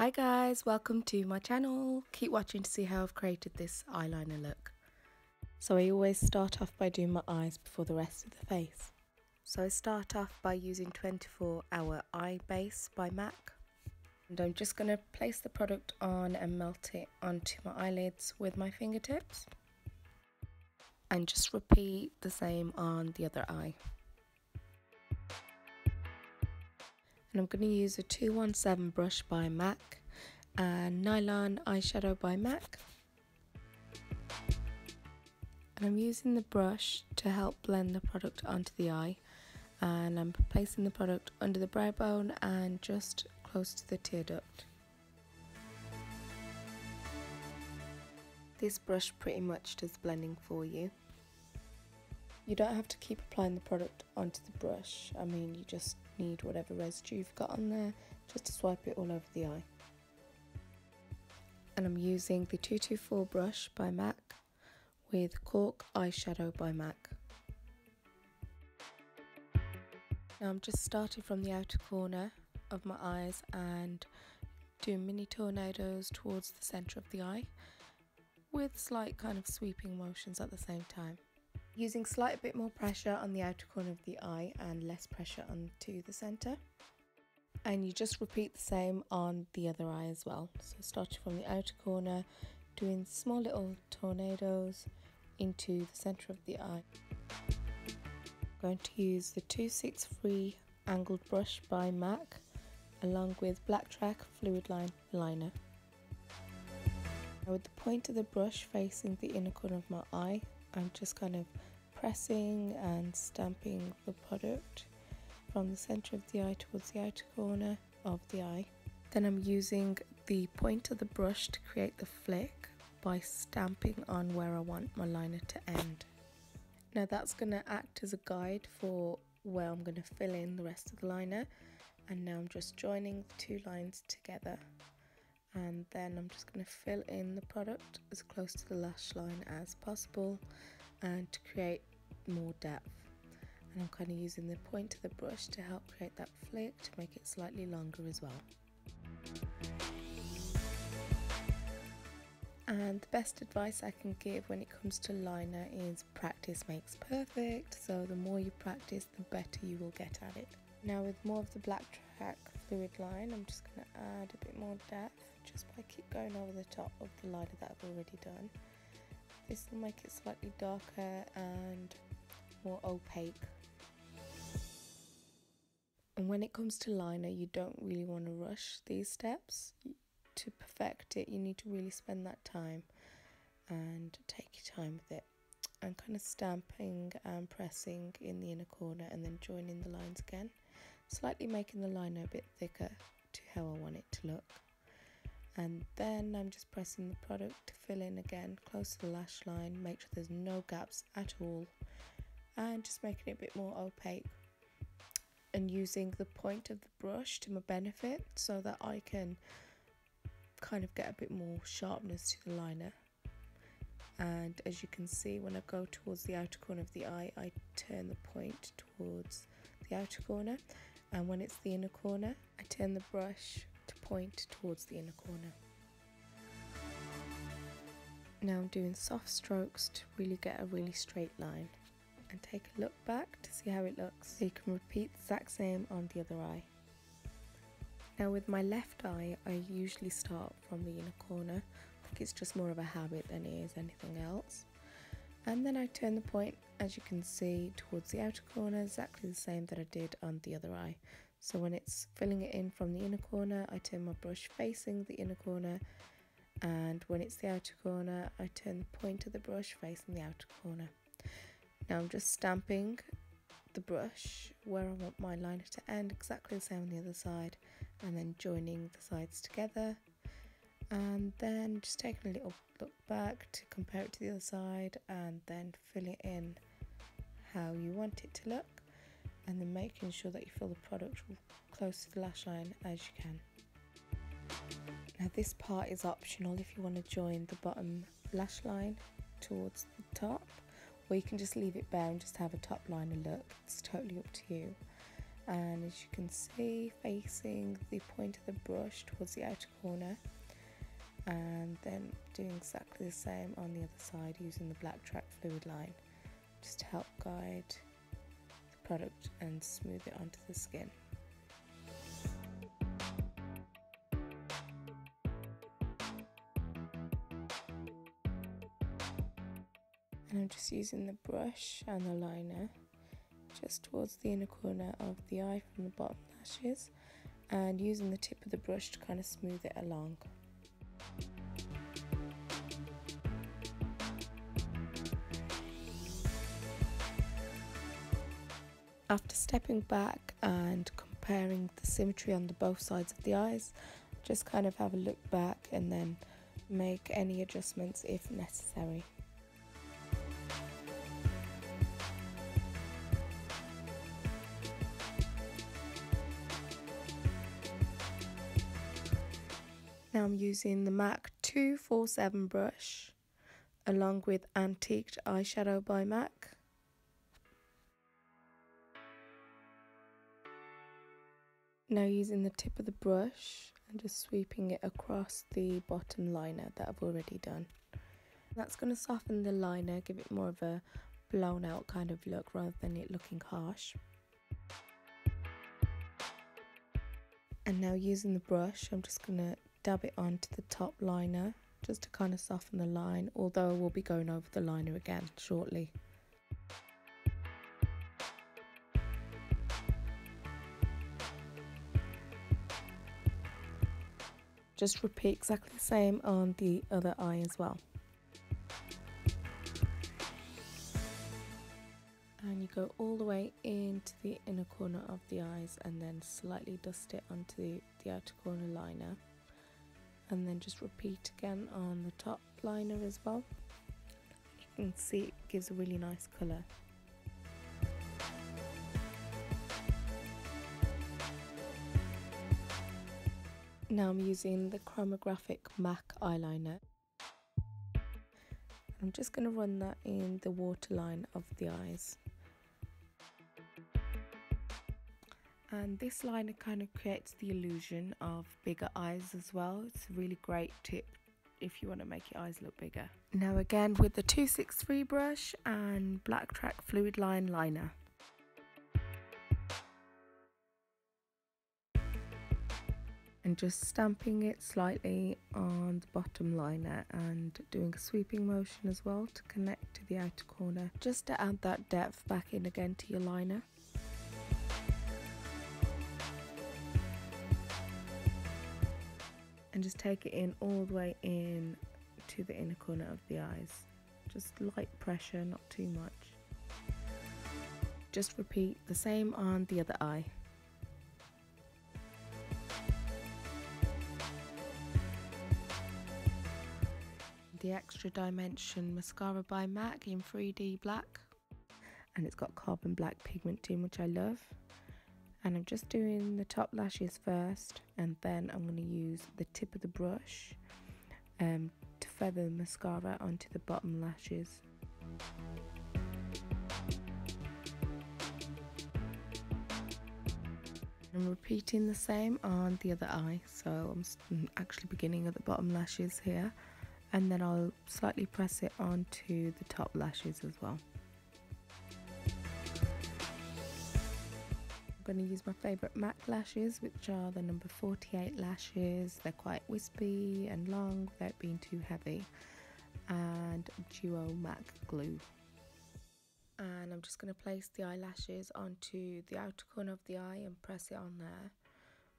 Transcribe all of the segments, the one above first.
Hi guys, welcome to my channel. Keep watching to see how I've created this eyeliner look. So I always start off by doing my eyes before the rest of the face. So I start off by using 24 Hour Eye Base by MAC. And I'm just going to place the product on and melt it onto my eyelids with my fingertips. And just repeat the same on the other eye. And I'm going to use a 217 brush by MAC and Nylon eyeshadow by MAC. And I'm using the brush to help blend the product onto the eye, and I'm placing the product under the brow bone and just close to the tear duct. This brush pretty much does the blending for you. You don't have to keep applying the product onto the brush. I mean, you just need whatever residue you've got on there just to swipe it all over the eye. And I'm using the 224 brush by MAC with Cork eyeshadow by MAC. Now I'm just starting from the outer corner of my eyes and doing mini tornadoes towards the centre of the eye with slight kind of sweeping motions at the same time. Using slight bit more pressure on the outer corner of the eye and less pressure onto the centre. And you just repeat the same on the other eye as well. So starting from the outer corner, doing small little tornadoes into the centre of the eye. I'm going to use the 263 angled brush by MAC along with Blacktrack fluid line liner. Now with the point of the brush facing the inner corner of my eye, I'm just kind of pressing and stamping the product from the centre of the eye towards the outer corner of the eye. Then I'm using the point of the brush to create the flick by stamping on where I want my liner to end. Now that's going to act as a guide for where I'm going to fill in the rest of the liner. And now I'm just joining the two lines together. And then I'm just going to fill in the product as close to the lash line as possible and to create more depth. And I'm kind of using the point of the brush to help create that flick to make it slightly longer as well. And the best advice I can give when it comes to liner is practice makes perfect. So the more you practice, the better you will get at it. Now with more of the Blacktrack fluid line, I'm just going to add a bit more depth just by keep going over the top of the liner that I've already done. This will make it slightly darker and more opaque. And when it comes to liner, you don't really want to rush these steps. To perfect it, you need to really spend that time and take your time with it. And kind of stamping and pressing in the inner corner and then joining the lines again, slightly making the liner a bit thicker to how I want it to look. And then I'm just pressing the product to fill in again close to the lash line, make sure there's no gaps at all, and just making it a bit more opaque. And using the point of the brush to my benefit so that I can kind of get a bit more sharpness to the liner. And as you can see, when I go towards the outer corner of the eye, I turn the point towards the outer corner, and when it's the inner corner, I turn the brush to point towards the inner corner. Now I'm doing soft strokes to really get a really straight line, and take a look back to see how it looks, so you can repeat the exact same on the other eye. Now with my left eye, I usually start from the inner corner. I think it's just more of a habit than it is anything else. And then I turn the point, as you can see, towards the outer corner, exactly the same that I did on the other eye. So when it's filling it in from the inner corner, I turn my brush facing the inner corner, and when it's the outer corner, I turn the point of the brush facing the outer corner. Now I'm just stamping the brush where I want my liner to end, exactly the same on the other side, and then joining the sides together, and then just taking a little look back to compare it to the other side, and then fill it in how you want it to look, and then making sure that you fill the product close to the lash line as you can. Now this part is optional if you want to join the bottom lash line towards the top, or you can just leave it bare and just have a top liner look. It's totally up to you. and as you can see, facing the point of the brush towards the outer corner, and then doing exactly the same on the other side using the Blacktrack fluid line just to help guide the product and smooth it onto the skin. And I'm just using the brush and the liner just towards the inner corner of the eye from the bottom lashes, and using the tip of the brush to kind of smooth it along. After stepping back and comparing the symmetry on both sides of the eyes, just kind of have a look back and then make any adjustments if necessary. Now I'm using the MAC 247 brush along with Antiqued Eyeshadow by MAC. Now using the tip of the brush and just sweeping it across the bottom liner that I've already done. That's going to soften the liner, give it more of a blown out kind of look rather than it looking harsh. And now using the brush, I'm just going to dab it onto the top liner just to kind of soften the line, although we'll be going over the liner again shortly. Just repeat exactly the same on the other eye as well. And you go all the way into the inner corner of the eyes and then slightly dust it onto the outer corner liner. And then just repeat again on the top liner as well. You can see it gives a really nice colour. Now I'm using the Chromagraphic MAC eyeliner. I'm just going to run that in the waterline of the eyes. And this liner kind of creates the illusion of bigger eyes as well. It's a really great tip if you want to make your eyes look bigger. Now again with the 263 brush and Blacktrack fluid line liner. And just stamping it slightly on the bottom liner and doing a sweeping motion as well to connect to the outer corner, just to add that depth back in again to your liner. And just take it in all the way in to the inner corner of the eyes. Just light pressure, not too much. Just repeat the same on the other eye. The Extra Dimension Mascara by MAC in 3D black. And it's got carbon black pigment in, which I love. And I'm just doing the top lashes first, and then I'm going to use the tip of the brush to feather the mascara onto the bottom lashes. I'm repeating the same on the other eye, so I'm actually beginning at the bottom lashes here, and then I'll slightly press it onto the top lashes as well. I'm going to use my favourite MAC lashes, which are the number 48 lashes. They're quite wispy and long without being too heavy, and Duo MAC glue. And I'm just going to place the eyelashes onto the outer corner of the eye and press it on there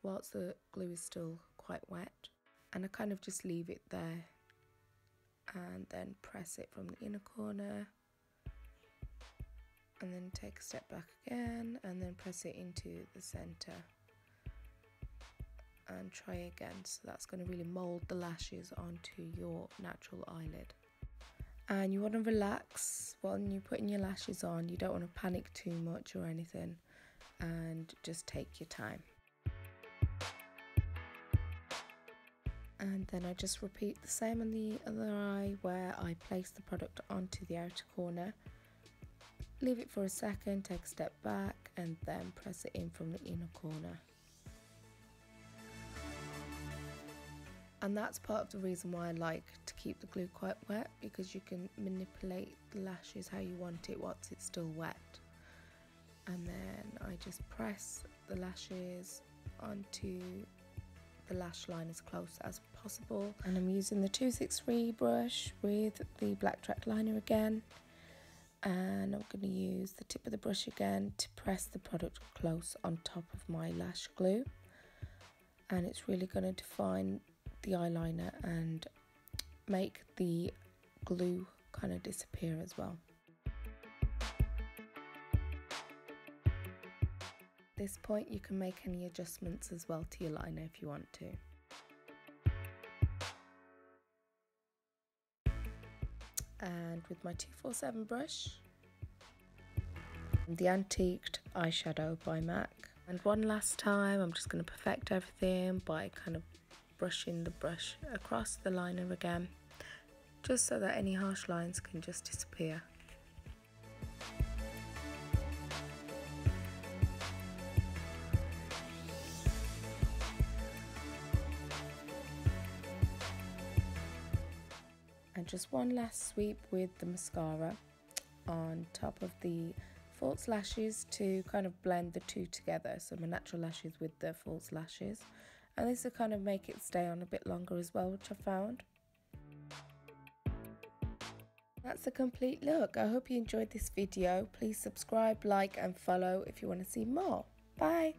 whilst the glue is still quite wet, and I kind of just leave it there and then press it from the inner corner, and then take a step back again and then press it into the center and try again. So that's going to really mold the lashes onto your natural eyelid. And you want to relax when you're putting your lashes on. You don't want to panic too much or anything, and just take your time. And then I just repeat the same on the other eye, where I place the product onto the outer corner Leave it for a second, take a step back, and then press it in from the inner corner. And that's part of the reason why I like to keep the glue quite wet, because you can manipulate the lashes how you want it once it's still wet. And then I just press the lashes onto the lash line as close as possible. And I'm using the 263 brush with the Blacktrack liner again. And I'm going to use the tip of the brush again to press the product close on top of my lash glue. And it's really going to define the eyeliner and make the glue kind of disappear as well. At this point you can make any adjustments as well to your liner if you want to. And with my 247 brush, the Antiqued Eyeshadow by MAC. And one last time I'm just going to perfect everything by kind of brushing the brush across the liner again, just so that any harsh lines can just disappear. And just one last sweep with the mascara on top of the false lashes to kind of blend the two together, so my natural lashes with the false lashes. And this will kind of make it stay on a bit longer as well, which I found. That's a complete look. I hope you enjoyed this video. Please subscribe, like and follow if you want to see more. Bye!